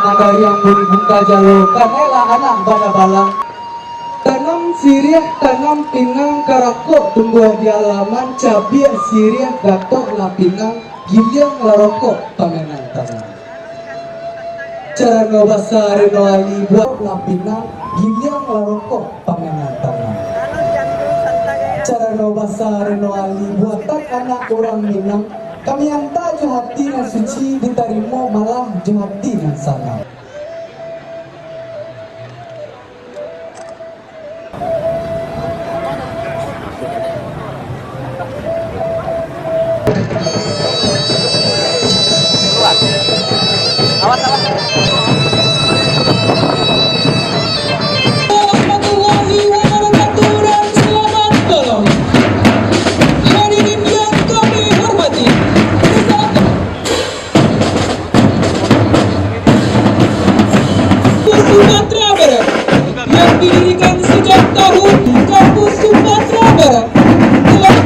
ada yang buka jalur kanela anak bana balang. Tanam sirih, tanam pinang, karakok tumbuh di halaman, cabai sirih, gatok lapinang, gilyang larokok pamenang tangan. Cara no basari no ali buat lapinang, gilyang larokok pamenang tangan. Cara no basari no ali buatan anak orang Minang, kami hantar hati yang suci diterima malah hati yang salah. Sumatera Barat yang didirikan sejak tahun Kampus Sumatera Barat telah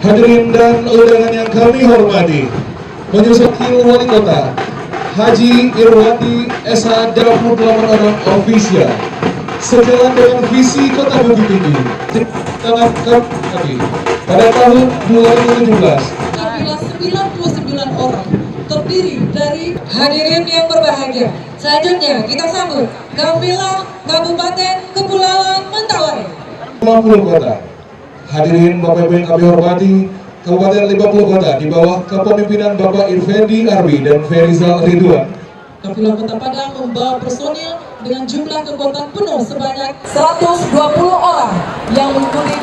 hadirin dan undangan yang kami hormati, menyusul Wali Kota Haji Irwandi SH 28 orang ofisial sejalan dengan visi Kota Bukit Tinggi dalam kami pada tahun 2017. kafilah 99 orang terdiri dari hadirin yang berbahagia. Selanjutnya kita sambut kafilah Kabupaten Kepulauan Mentawai 50 kota. Hadirin Bapak Ibu yang kami hormati, Kabupaten 50 kota di bawah kepemimpinan Bapak Irvendi Arbi dan Ferizal Ridwan. Kafilah Kota Padang membawa personil dengan jumlah kekuatan penuh sebanyak 120 orang yang mengikuti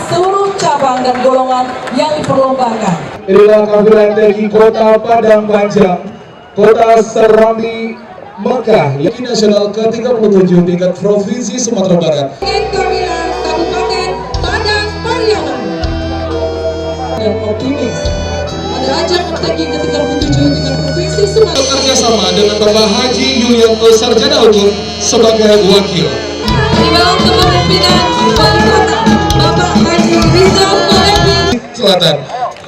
seluruh cabang dan golongan yang diperlombakan. Inilah kafilah TNI Kota Padang Panjang, Kota Serambi, Mekah, yang nasional ke-37 tingkat Provinsi Sumatera Barat. Kafilah Kabupaten Padang Pariaman dan optimis pada ajang MTQ ke-37 tingkat Provinsi Sumatera Bekerja sama dengan Bapak Haji Yulianto Sarjana Hukum sebagai wakil. di bawah kepemimpinan Wali Kota Bapak Haji Rizal Molevi Selatan,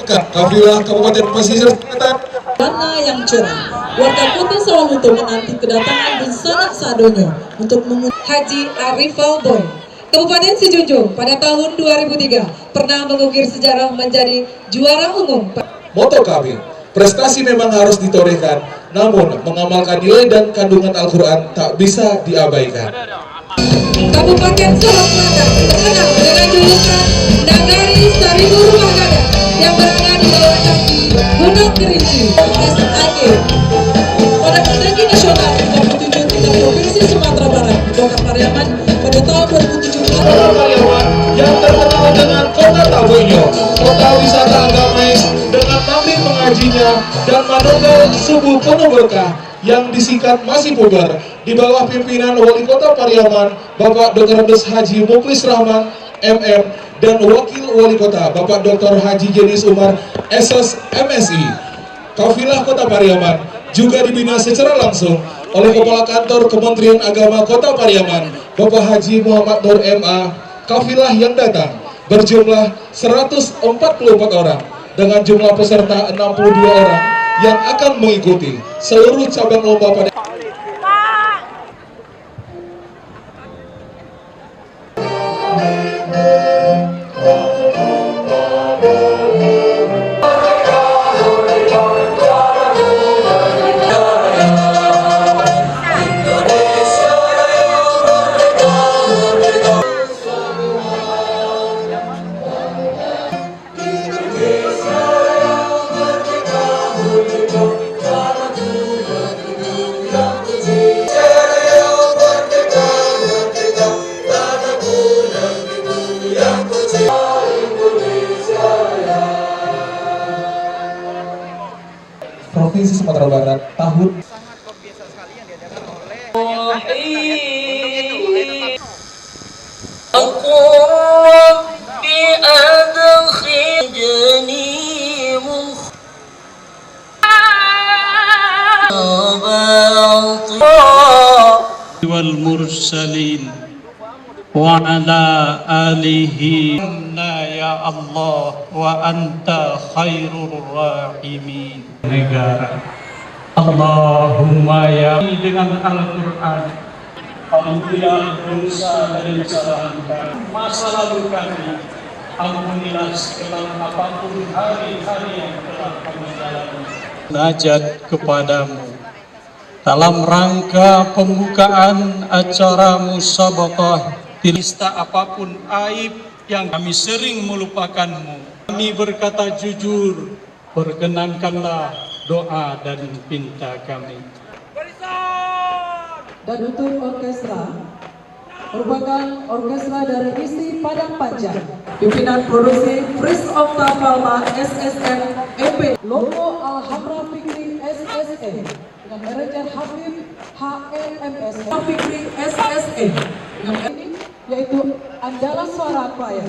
kafilah Kabupaten Pesisir Selatan. dan warna yang cerah. Warga Kota Sawalunto menanti kedatangan Sanak Sadonyo untuk Haji Arifal Boy. Kabupaten Sijunjung pada tahun 2003 pernah mengukir sejarah menjadi juara umum. Moto kami, prestasi memang harus ditorehkan, namun mengamalkan nilai dan kandungan Al-Quran tak bisa diabaikan. Kabupaten Solok Selatan terkenal dengan julukan Nagari Seribu Rumah Gadang yang berada di bawah kaki Gunung Kerinci, SAG. Pada Pendaki Nasional 37 tingkat Provinsi Sumatera Barat, Kota Pariaman pada tahun 2017. Kota Pariaman yang terkenal dengan Kota Tabunyo, kota wisata agamais dengan maghrib mengajinya dan manunggal subuh penuh berkah yang disingkat Masih Puber di bawah pimpinan Wali Kota Pariaman Bapak Dr. Haji Muklis Rahman MM dan Wakil Wali Kota Bapak Dr. Haji Jenis Umar SS MSI. Kafilah Kota Pariaman juga dibina secara langsung oleh Kepala Kantor Kementerian Agama Kota Pariaman Bapak Haji Muhammad Nur MA. Kafilah yang datang berjumlah 144 orang dengan jumlah peserta 62 orang yang akan mengikuti seluruh cabang lomba pada Provinsi Sumatera Barat tahun wal mursalin wa ala alihi ya Allah wa anta khairur rahimin. Negara Allahumma ya dengan Al-Quran, alhamdulillah dosa dan kesalahan kami, masa lalu kami, ampunilah segala apapun hari-hari yang telah kami jalani. Najat kepadamu dalam rangka pembukaan acara musabaqah lista apapun aib yang kami sering melupakanmu. Kami berkata jujur, perkenankanlah doa dan pinta kami. Dan untuk orkestra merupakan orkestra dari Isi Padang Panjang, pimpinan produksi Prince of Palma SSN EP, logo Alhamra Fikri SSN dengan manajer Habib HMMS Fikri SSN dengan ini yaitu Andalan Suara Choir.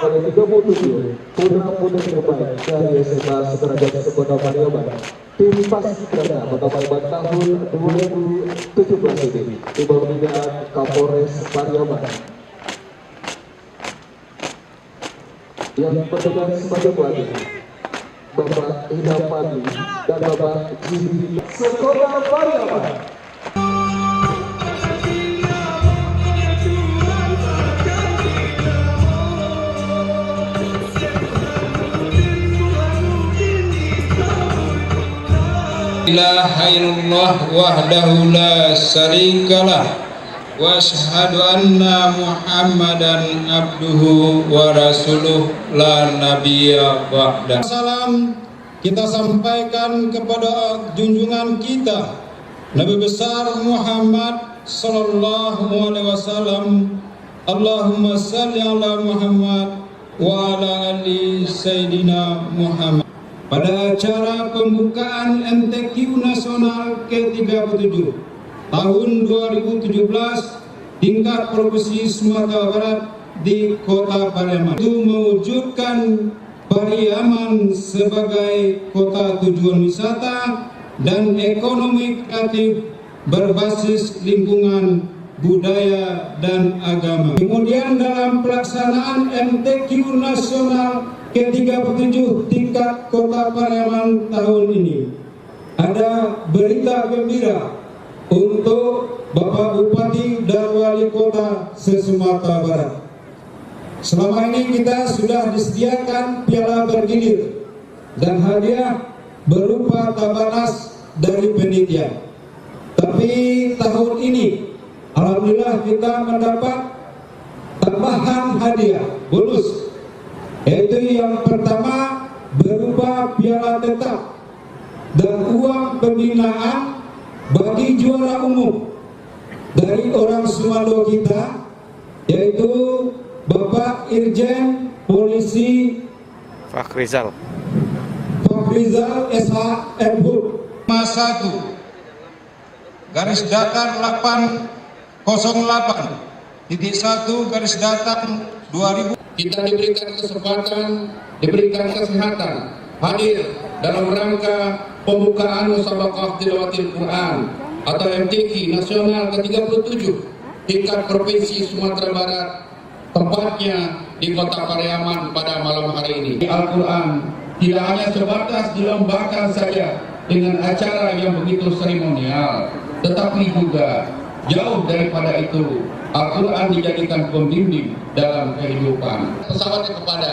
pada 37 pemuda terbaik dari SMA Sederajat Kota Pariaman. Tim Paskibraka Kota Pariaman tahun 2017 ini di bawah pembinaan Kapolres Pariaman. Yang bertugas sebagai pelatih Bapak Idam Padi dan Bapak Jibi Sekota Pariaman. ilaha illallah wahdahu la syarikalah wa asyhadu anna Muhammadan abduhu wa rasuluh la nabiyya ba'da. Salam kita sampaikan kepada junjungan kita Nabi besar Muhammad sallallahu alaihi wasallam. Allahumma salli ala Muhammad wa ala ali Sayyidina Muhammad. Pada acara pembukaan MTQ Nasional ke-37 tahun 2017 tingkat Provinsi Sumatera Barat di Kota Pariaman itu mewujudkan Pariaman sebagai kota tujuan wisata dan ekonomi kreatif berbasis lingkungan budaya dan agama. Kemudian dalam pelaksanaan MTQ Nasional ke-37 tingkat Kota Pariaman tahun ini ada berita gembira untuk Bapak Bupati dan Wali Kota se-Sumatera Barat. Selama ini kita sudah disediakan piala bergilir dan hadiah berupa tabanas dari penitia. Tapi tahun ini alhamdulillah kita mendapat tambahan hadiah bonus, yaitu yang pertama berupa piala tetap dan uang pembinaan bagi juara umum dari orang Sumado kita, yaitu Bapak Irjen Polisi Fakhrizal SH MHUD 1 garis datar 808.1 garis datar 2000. Kita diberikan kesempatan, diberikan kesehatan hadir dalam rangka pembukaan Musabaqah Tilawatil Quran atau MTQ Nasional ke-37 tingkat Provinsi Sumatera Barat, tempatnya di Kota Pariaman pada malam hari ini. Al-Quran tidak hanya sebatas dilombakan saja dengan acara yang begitu seremonial, tetapi juga jauh daripada itu Al-Quran dijadikan pembimbing dalam kehidupan. Pesawatnya kepada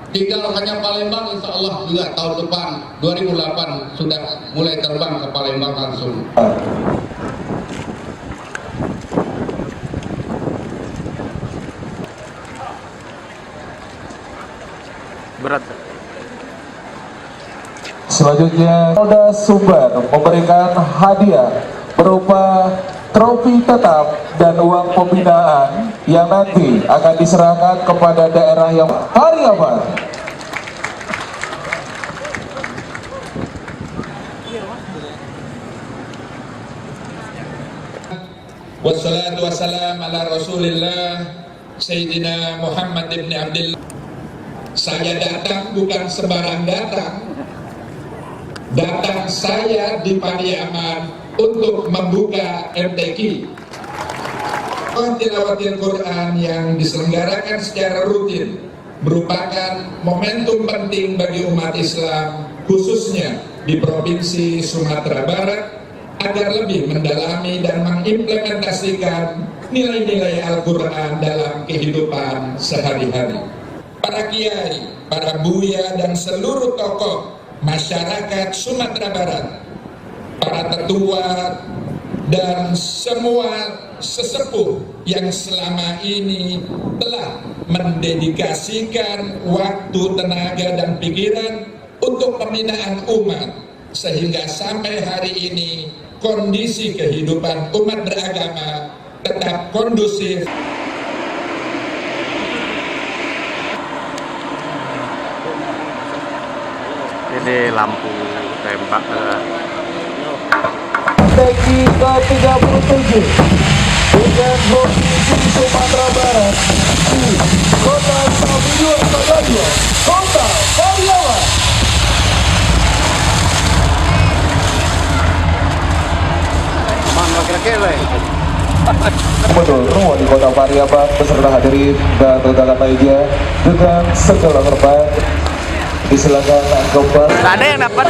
tinggal hanya Palembang, insya Allah juga tahun depan 2008 sudah mulai terbang ke Palembang langsung. Berat. Selanjutnya Polda Sumbar memberikan hadiah berupa trofi tetap dan uang pembinaan yang nanti akan diserahkan kepada daerah yang Pariaman. Wassalatu wassalam ala Rasulillah Sayyidina Muhammad ibn Abdillah. Saya datang bukan sembarang datang. Datang saya di Pariaman untuk membuka MTQ Tilawatil Quran yang diselenggarakan secara rutin merupakan momentum penting bagi umat Islam khususnya di Provinsi Sumatera Barat agar lebih mendalami dan mengimplementasikan nilai-nilai Al-Quran dalam kehidupan sehari-hari. Para kiai, para buya dan seluruh tokoh masyarakat Sumatera Barat, para tetua dan semua sesepuh yang selama ini telah mendedikasikan waktu, tenaga dan pikiran untuk pembinaan umat sehingga sampai hari ini kondisi kehidupan umat beragama tetap kondusif. Ini lampu tembak MTQ ke-37 dengan Provinsi Sumatera Barat di Kota Sabiluan Sagadia, Kota Pariaman. mana kira-kira Betul, Wali Kota Pariaman beserta hadirin dan undangan lainnya dengan segala hormat disilakan kembali. ada yang dapat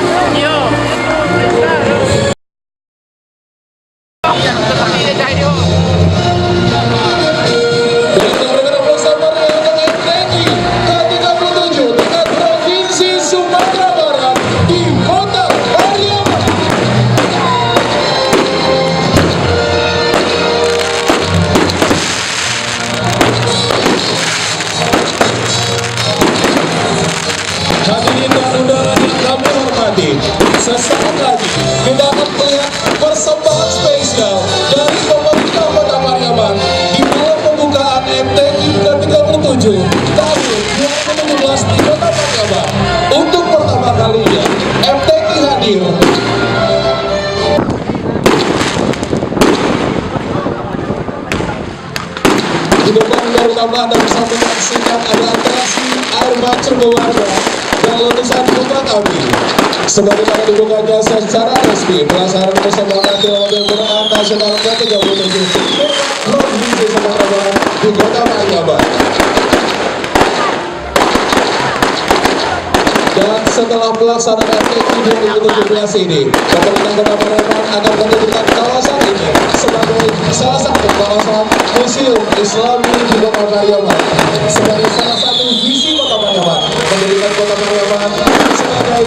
Di depan baru tambah dan sambil menyaksikan ada atraksi air mancur keluarga dan letusan kembang api. Sebagaimana dibukanya secara resmi pelaksanaan persembahan kilometer berat nasional ke-37 Provinsi Sumatera Barat di Kota Mariaban. Dan setelah pelaksanaan TI 2017 ini, pemerintah Kota Mariaban akan menjadikan kawasan ini sebagai salah satu kawasan museum Islami di Kota Mariaban. Sebagai salah satu visi Kota Mariaban, menjadikan Kota Mariaban sebagai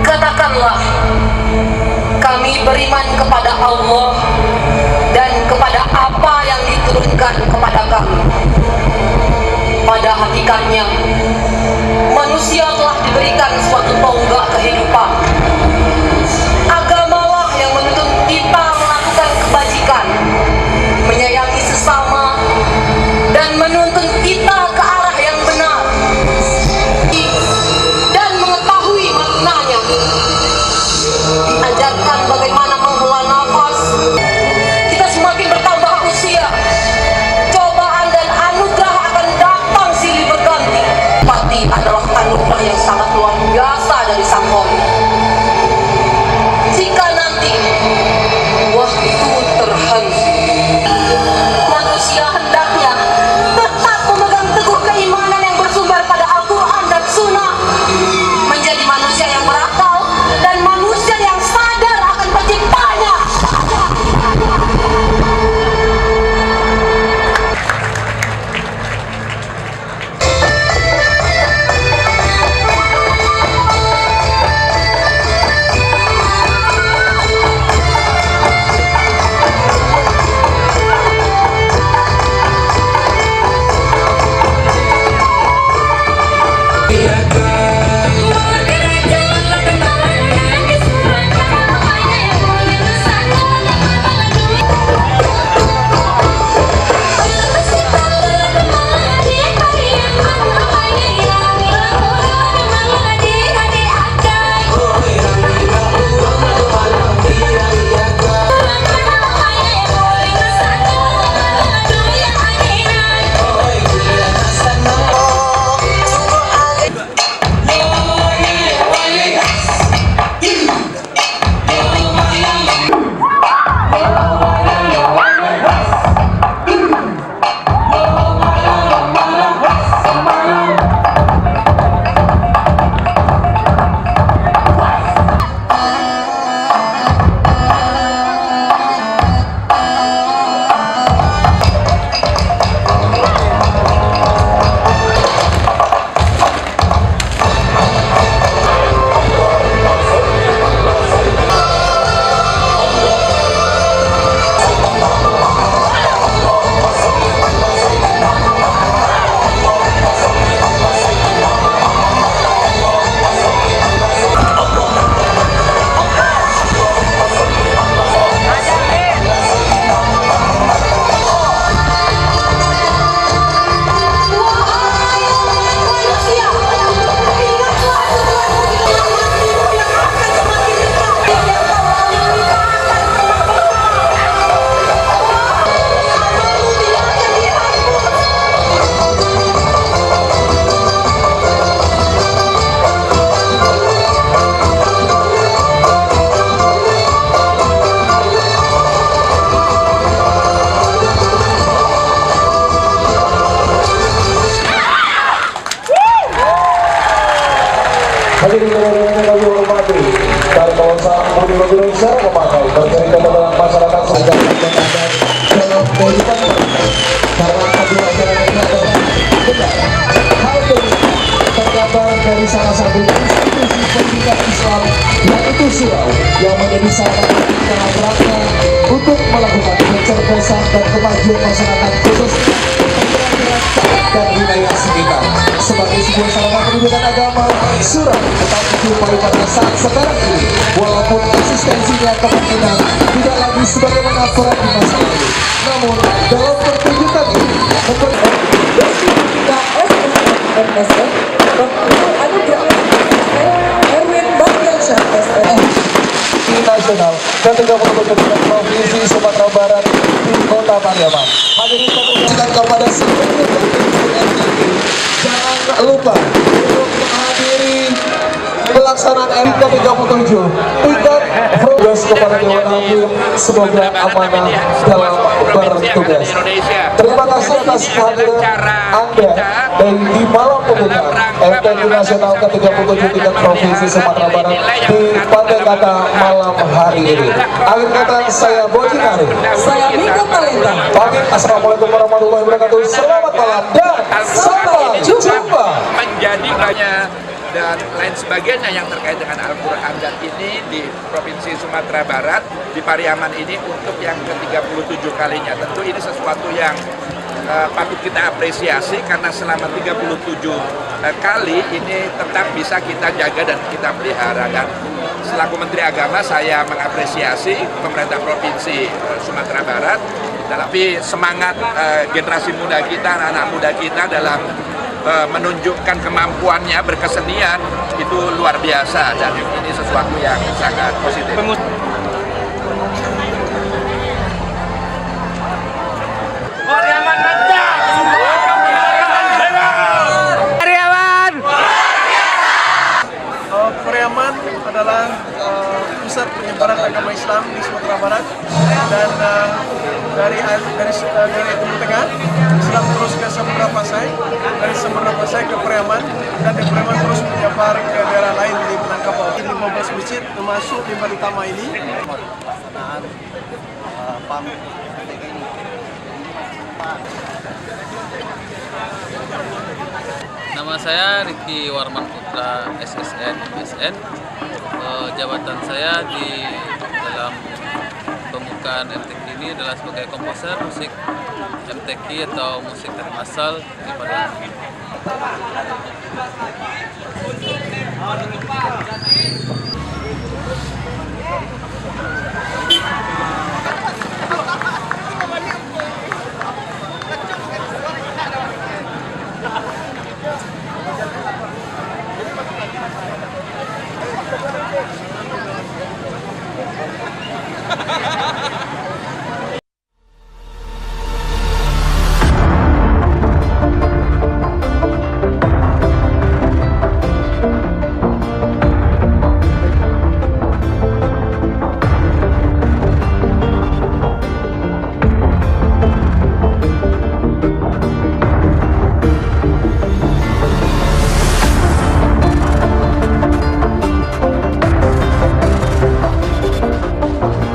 Katakanlah, kami beriman kepada Allah dan kepada apa yang diturunkan kepada kami. Pada hakikatnya, salah satu institusi pendidikan Islam yaitu surau yang menjadi salah satu dalam rangka untuk melakukan pencerdasan dan kemajuan masyarakat khususnya dan wilayah sekitar. Sebagai sebuah sarana pendidikan agama, surau tetap dijumpai pada saat sekarang ini, walaupun eksistensinya kemungkinan tidak lagi sebagaimana peran di masa lalu. Namun dalam pertunjukan ini MSN, Dr. Anugrah Erwin Bagdiansyah SN nasional ke-37 Provinsi Sumatera Barat di Kota Pariaman. Hadirin kami kepada seluruh jangan lupa untuk menghadiri pelaksanaan MK 37 tingkat progres kepada Dewan Agung, semoga amanah dalam bertugas. Terima kasih atas kehadiran Anda dan di malam pembukaan MTQ Nasional ke-37 tingkat Provinsi Sumatera Barat di Pantai Kata malam hari ini. Akhir kata saya Boji Nari. Saya Mika Talenta. Pamit, assalamualaikum warahmatullahi wabarakatuh. Selamat malam dan sampai jumpa. Menjadi banyak dan lain sebagainya yang terkait dengan Al-Quran dan ini di Provinsi Sumatera Barat di Pariaman ini untuk yang ke-37 kalinya. Tentu ini sesuatu yang patut kita apresiasi karena selama 37 kali ini tetap bisa kita jaga dan kita pelihara. Dan selaku Menteri Agama saya mengapresiasi pemerintah Provinsi Sumatera Barat, tapi semangat generasi muda kita, anak-anak muda kita dalam menunjukkan kemampuannya berkesenian itu luar biasa dan ini sesuatu yang sangat positif. Pariaman adalah pusat penyebaran agama Islam di Sumatera Barat dan dari Timur Tengah Islam terus ke Samudra Pasai, dari Samudra Pasai ke Pariaman dan dari Pariaman terus menyebar ke daerah lain di Minangkabau. 15 masjid termasuk 5 utama ini. Pelaksanaan PAM ini. Nama saya Riki Warman Putra SSN MSN. Jabatan saya di dalam pembukaan MTQ ini adalah sebagai komposer musik MTQ atau musik tari masal di Padang.